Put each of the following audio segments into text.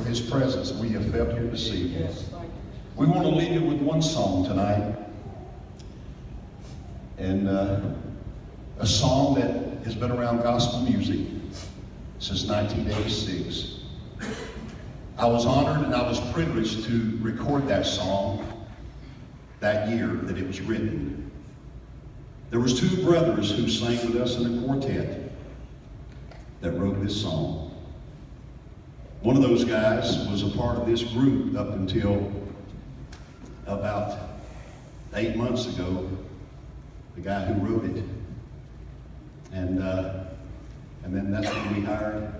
His presence we have felt here this evening. We want to leave you with one song tonight. And a song that has been around gospel music since 1986. I was honored and I was privileged to record that song that year that it was written. There was two brothers who sang with us in a quartet that wrote this song. One of those guys was a part of this group up until about 8 months ago, the guy who wrote it. And then that's when we hired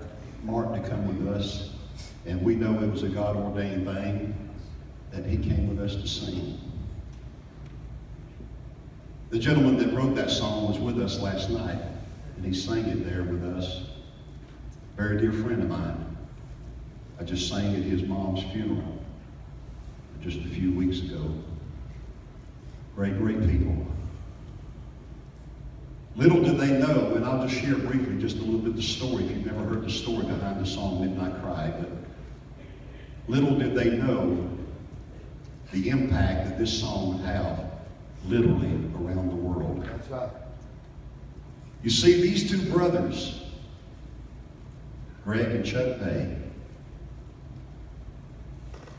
Martin to come with us. And we know it was a God-ordained thing that he came with us to sing. The gentleman that wrote that song was with us last night, and he sang it there with us. Very dear friend of mine. I just sang at his mom's funeral just a few weeks ago. Great people. Little did they know, and I'll just share briefly just a little bit of the story if you've never heard the story behind the song Midnight Cry, but little did they know the impact that this song would have literally around the world. That's right. You see, these two brothers, Greg and Chuck Day,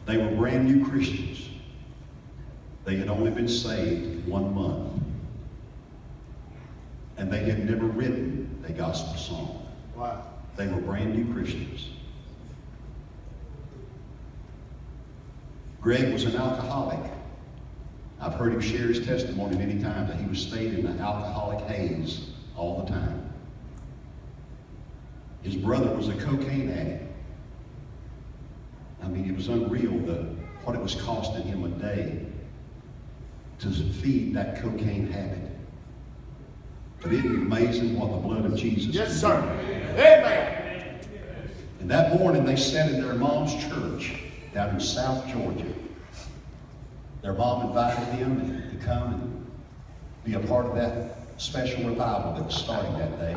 they were brand new Christians. They had only been saved 1 month. And they had never written a gospel song. Wow. They were brand new Christians. Greg was an alcoholic. I've heard him share his testimony many times that he was staying in the alcoholic haze all the time. His brother was a cocaine addict. I mean, it was unreal what it was costing him a day to feed that cocaine habit. But isn't it amazing what the blood of Jesus Yes, can sir. do? Amen. And that morning they sat in their mom's church down in South Georgia. Their mom invited them to come and be a part of that special revival that was starting that day.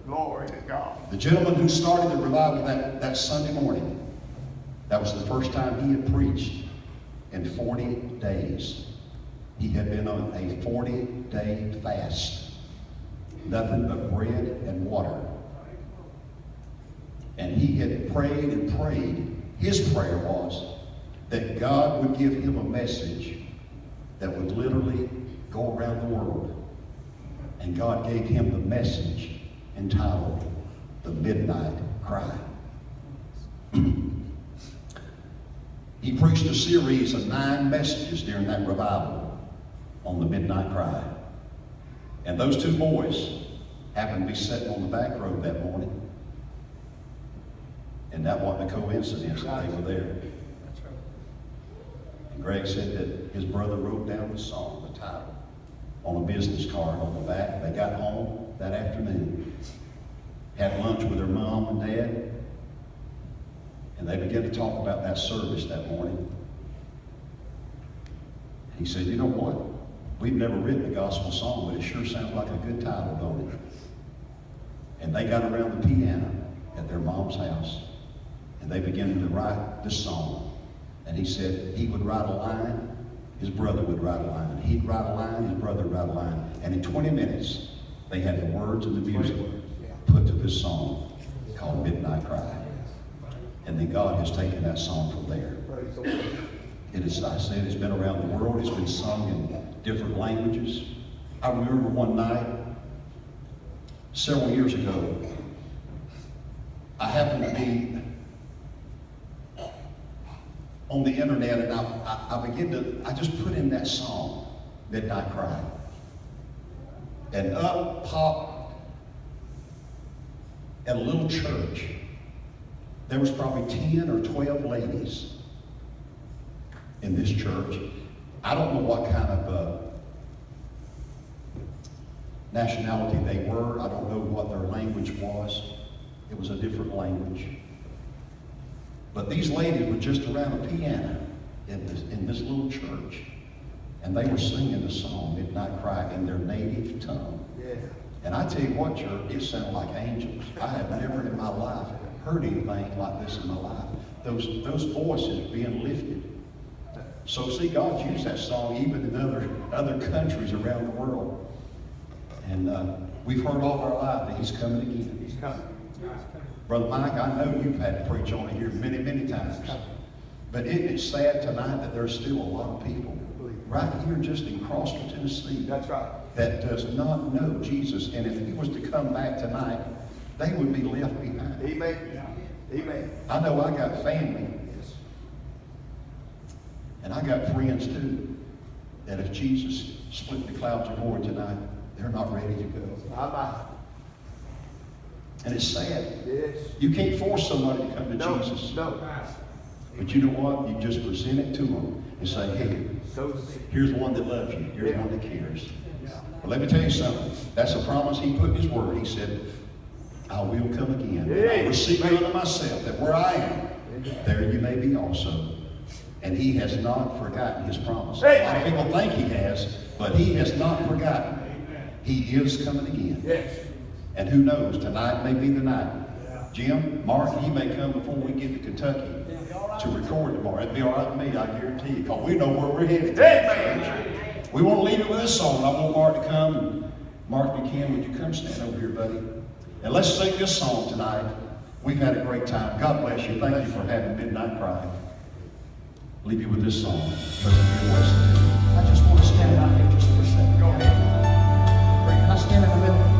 Glory to God. The gentleman who started the revival that Sunday morning, that was the first time he had preached in 40 days. He had been on a 40-day fast. Nothing but bread and water. And he had prayed and prayed. His prayer was that God would give him a message that would literally go around the world. And God gave him the message entitled, The Midnight Cry. He preached a series of 9 messages during that revival on the Midnight Cry. And those two boys happened to be sitting on the back row that morning. And that wasn't a coincidence that they were there. And Greg said that his brother wrote down the song, the title, on a business card on the back. They got home that afternoon, had lunch with their mom and dad, and they began to talk about that service that morning. And he said, you know what? We've never written a gospel song, but it sure sounds like a good title, don't it? And they got around the piano at their mom's house, and they began to write this song. And he said he would write a line, his brother would write a line. He'd write a line, his brother would write a line. And in 20 minutes, they had the words and the music put to this song called Midnight Cry. And then God has taken that song from there. It is, I said, it's been around the world. It's been sung in different languages. I remember one night, several years ago, I happened to be on the internet, and I just put in that song, Midnight Cry. And up popped at a little church, there was probably 10 or 12 ladies in this church. I don't know what kind of nationality they were. I don't know what their language was. It was a different language. But these ladies were just around a piano in this little church. And they were singing the song, Midnight Cry, in their native tongue. Yeah. And I tell you what, church, it sounded like angels. I have never in my life heard anything like this in my life. those voices being lifted. So see, God's used that song even in other countries around the world. And we've heard all our life that He's coming again. He's coming. Brother Mike, I know you've had to preach on it here many, many times. But isn't it sad tonight that there's still a lot of people right here just in Crossville, Tennessee, That's right. that does not know Jesus. And if He was to come back tonight, they would be left behind. Amen. Amen. I know I got family, and I got friends too, that if Jesus split the clouds of glory tonight, they're not ready to go. Bye-bye. And it's sad. Yes. You can't force somebody to come to No. Jesus. No. But you know what? You just present it to them and say, hey, So here's one that loves you. Here's one that cares. But let me tell you something. That's a promise He put in His word. He said, I will come again. And I will receive you unto myself, that where I am, there you may be also. And He has not forgotten His promise. A lot of people think He has, but He has not forgotten. He is coming again. yes. And who knows, tonight may be the night. Jim, Mark, he may come before we get to Kentucky to record tomorrow. It'd be all right with me, I guarantee you, because we know where we're headed. Amen. We want to leave it with this song. I want Mark to come. And Mark Buchanan, would you come stand over here, buddy? And let's sing this song tonight. We've had a great time. God bless you. Thank you for having Midnight Cry. Leave you with this song. I just want to stand out here just for a second. Go ahead. Can I stand in the middle?